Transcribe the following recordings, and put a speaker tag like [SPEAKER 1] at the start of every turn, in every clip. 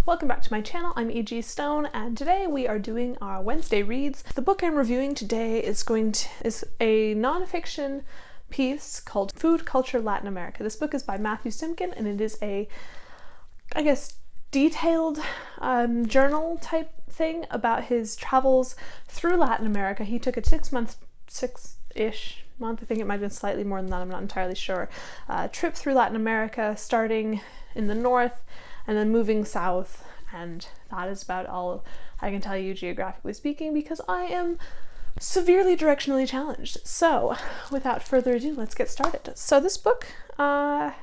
[SPEAKER 1] Welcome back to my channel. I'm E.G. Stone, and today we are doing our Wednesday reads. The book I'm reviewing today is a nonfiction piece called Food Culture Latin America. This book is by Matt Simkin, and it is a, I guess, detailed journal type thing about his travels through Latin America. He took a six-ish month, I think it might have been slightly more than that, I'm not entirely sure, trip through Latin America, starting in the north and then moving south, and that is about all I can tell you geographically speaking, because I am severely directionally challenged. So without further ado, let's get started. So this book, it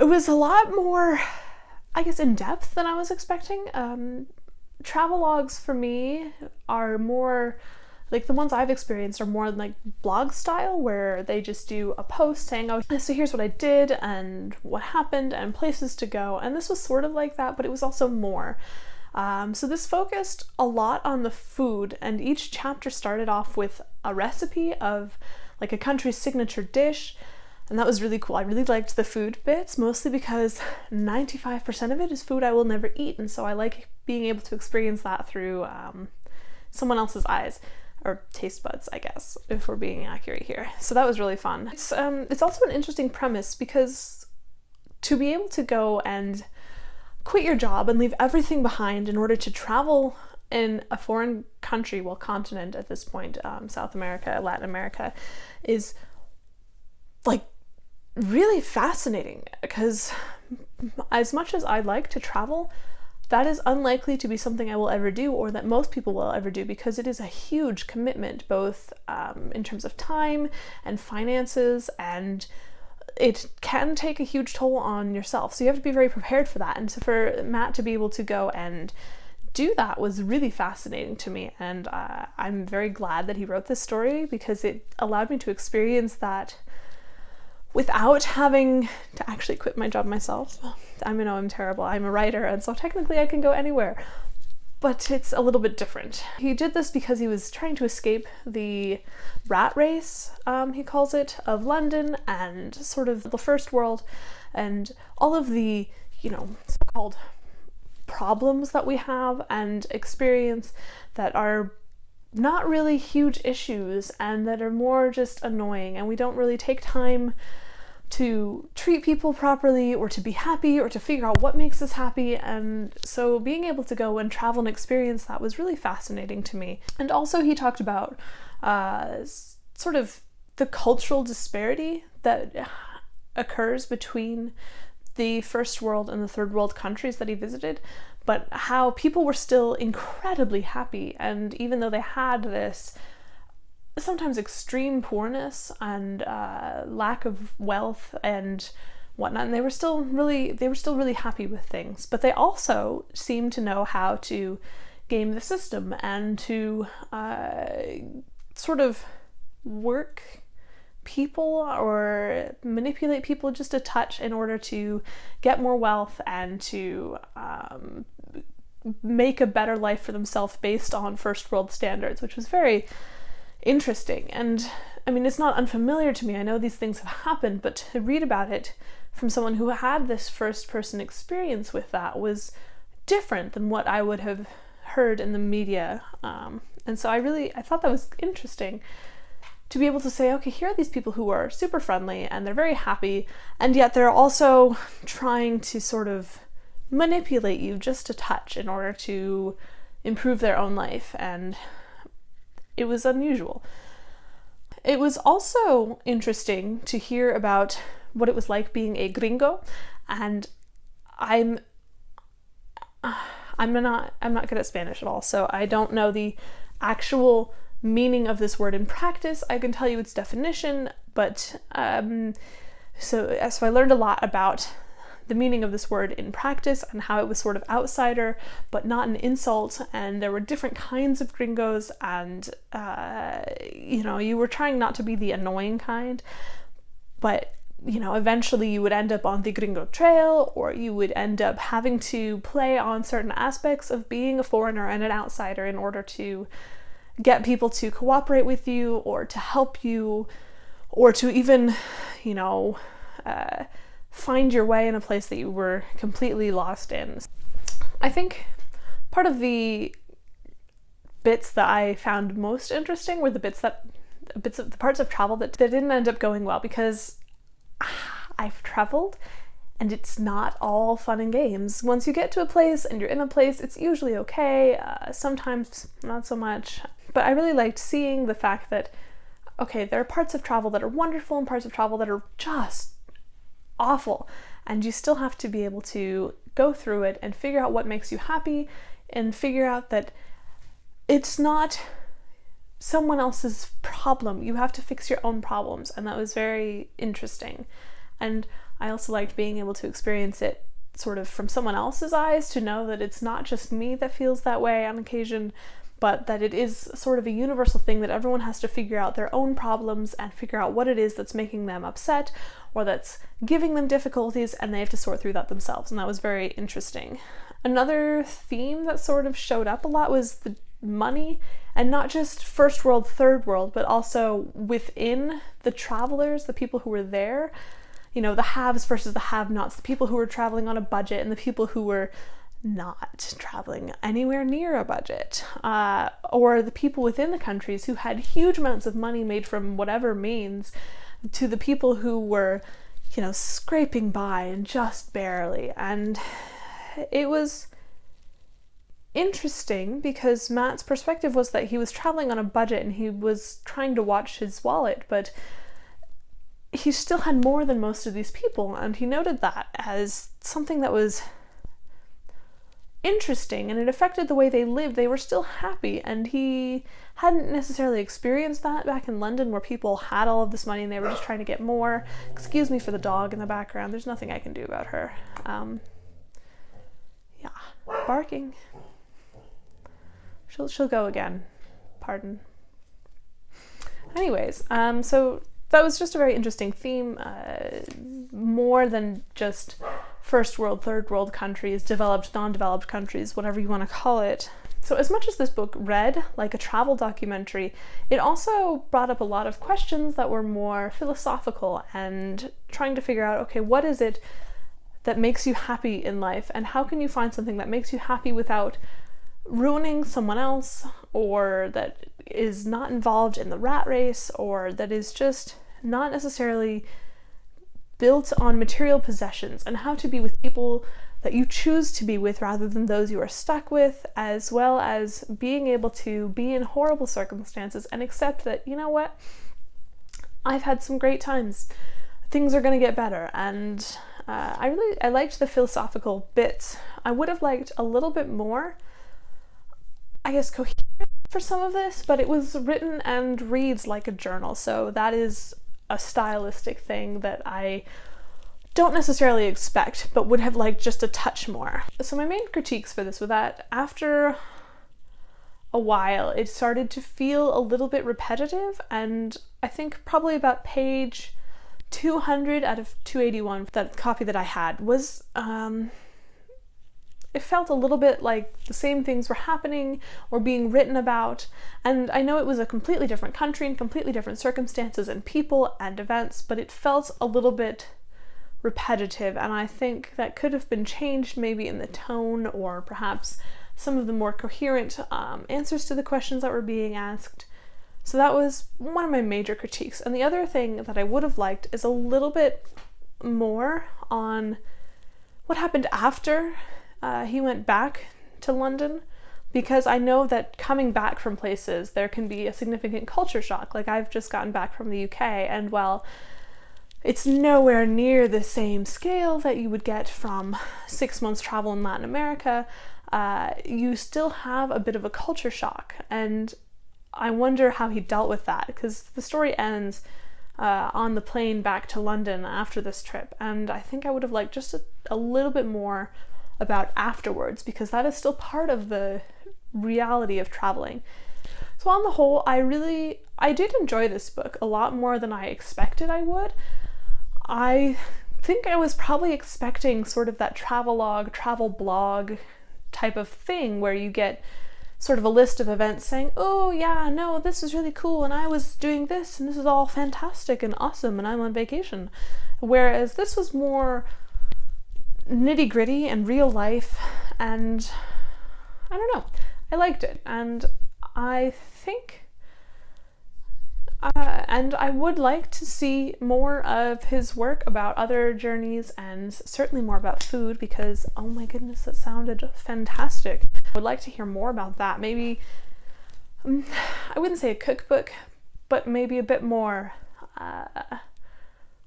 [SPEAKER 1] was a lot more, I guess, in depth than I was expecting. Travelogues for me are more, like the ones I've experienced are more like blog style, where they just do a post saying, oh, so here's what I did and what happened and places to go. And this was sort of like that, but it was also more. So this focused a lot on the food, and each chapter started off with a recipe of like a country's signature dish. And that was really cool. I really liked the food bits, mostly because 95% of it is food I will never eat. And so I like being able to experience that through someone else's eyes. Or taste buds, I guess, if we're being accurate here. So that was really fun. It's also an interesting premise, because to be able to go and quit your job and leave everything behind in order to travel in a foreign country, well, continent at this point, South America, Latin America, is like really fascinating, because as much as I like to travel, that is unlikely to be something I will ever do, or that most people will ever do, because it is a huge commitment, both in terms of time and finances, and it can take a huge toll on yourself. So you have to be very prepared for that. And so for Matt to be able to go and do that was really fascinating to me. And I'm very glad that he wrote this story, because it allowed me to experience that without having to actually quit my job myself. I mean, I'm terrible. I'm a writer, and so technically I can go anywhere, but it's a little bit different. He did this because he was trying to escape the rat race, he calls it, of London and sort of the first world, and all of the, so-called problems that we have and experience that are not really huge issues and that are more just annoying, and we don't really take time to treat people properly or to be happy or to figure out what makes us happy. And so being able to go and travel and experience that was really fascinating to me. And also he talked about sort of the cultural disparity that occurs between the first world and the third world countries that he visited, but how people were still incredibly happy. And even though they had this sometimes extreme poorness and lack of wealth and whatnot, and they were still really happy with things. But they also seemed to know how to game the system and to sort of work people or manipulate people just a touch in order to get more wealth and to make a better life for themselves based on first world standards, which was very interesting. And I mean, it's not unfamiliar to me. I know these things have happened, but to read about it from someone who had this first person experience with that was different than what I would have heard in the media. And so I thought that was interesting to be able to say, okay, here are these people who are super friendly and they're very happy, and yet they're also trying to sort of manipulate you just a touch in order to improve their own life. And it was unusual. It was also interesting to hear about what it was like being a gringo, and I'm not good at Spanish at all, so I don't know the actual meaning of this word in practice. I can tell you its definition, but so I learned a lot about the meaning of this word in practice and how it was sort of outsider but not an insult, and there were different kinds of gringos, and you were trying not to be the annoying kind, but eventually you would end up on the gringo trail, or you would end up having to play on certain aspects of being a foreigner and an outsider in order to get people to cooperate with you or to help you, or to even find your way in a place that you were completely lost in. I think part of the bits that I found most interesting were the parts of travel that didn't end up going well, because I've traveled and it's not all fun and games. Once you get to a place and you're in a place, it's usually okay, sometimes not so much. But I really liked seeing the fact that, okay, there are parts of travel that are wonderful and parts of travel that are just awful, and you still have to be able to go through it and figure out what makes you happy, and figure out that it's not someone else's problem. You have to fix your own problems, and that was very interesting. And I also liked being able to experience it sort of from someone else's eyes, to know that it's not just me that feels that way on occasion, but that it is sort of a universal thing, that everyone has to figure out their own problems and figure out what it is that's making them upset or that's giving them difficulties, and they have to sort through that themselves. And that was very interesting. Another theme that sort of showed up a lot was the money, and not just first world, third world, but also within the travelers, the people who were there, you know, the haves versus the have-nots, the people who were traveling on a budget and the people who were not traveling anywhere near a budget, or the people within the countries who had huge amounts of money made from whatever means, to the people who were, you know, scraping by and just barely. And it was interesting because Matt's perspective was that he was traveling on a budget and he was trying to watch his wallet, but he still had more than most of these people, and he noted that as something that was interesting, and it affected the way they lived. They were still happy, and he hadn't necessarily experienced that back in London, where people had all of this money and they were just trying to get more. Excuse me for the dog in the background, there's nothing I can do about her. Yeah, barking. She'll go again, pardon. Anyways, so that was just a very interesting theme, more than just first world, third world countries, developed, non-developed countries, whatever you want to call it. So as much as this book read like a travel documentary, it also brought up a lot of questions that were more philosophical, and trying to figure out, okay, what is it that makes you happy in life, and how can you find something that makes you happy without ruining someone else, or that is not involved in the rat race, or that is just not necessarily built on material possessions, and how to be with people that you choose to be with rather than those you are stuck with, as well as being able to be in horrible circumstances and accept that, you know what, I've had some great times, things are going to get better. And I liked the philosophical bits. I would have liked a little bit more, I guess, coherent for some of this, but it was written and reads like a journal, so that is a stylistic thing that I don't necessarily expect, but would have liked just a touch more. So my main critiques for this were that after a while it started to feel a little bit repetitive, and I think probably about page 200 out of 281, that copy that I had, was it felt a little bit like the same things were happening or being written about. And I know it was a completely different country and completely different circumstances and people and events, but it felt a little bit repetitive, and I think that could have been changed maybe in the tone, or perhaps some of the more coherent answers to the questions that were being asked. So that was one of my major critiques. And the other thing that I would have liked is a little bit more on what happened after he went back to London, because I know that coming back from places, there can be a significant culture shock. Like, I've just gotten back from the UK, and while it's nowhere near the same scale that you would get from 6 months travel in Latin America, you still have a bit of a culture shock, and I wonder how he dealt with that, because the story ends on the plane back to London after this trip, and I think I would have liked just a little bit more about afterwards, because that is still part of the reality of traveling. So on the whole, I did enjoy this book a lot more than I expected I would. I think I was probably expecting sort of that travelogue, travel blog type of thing, where you get sort of a list of events saying, oh yeah, no, this is really cool, and I was doing this, and this is all fantastic and awesome, and I'm on vacation. Whereas this was more nitty gritty and real life, and I don't know, I liked it, and I think and I would like to see more of his work about other journeys, and certainly more about food, because oh my goodness, that sounded fantastic. I would like to hear more about that. Maybe I wouldn't say a cookbook, but maybe a bit more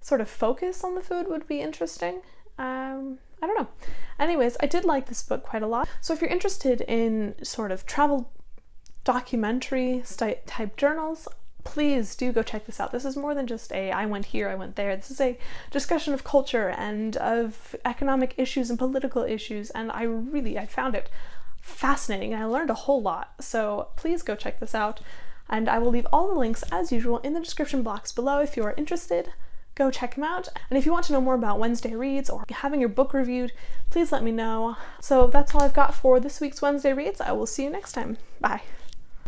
[SPEAKER 1] sort of focus on the food would be interesting. I don't know. Anyways, I did like this book quite a lot. So if you're interested in sort of travel documentary type journals, please do go check this out. This is more than just a I went here, I went there. This is a discussion of culture and of economic issues and political issues, and I found it fascinating, and I learned a whole lot. So please go check this out, and I will leave all the links as usual in the description box below if you are interested. Go check them out. And if you want to know more about Wednesday Reads or having your book reviewed, please let me know. So that's all I've got for this week's Wednesday Reads. I will see you next time. Bye.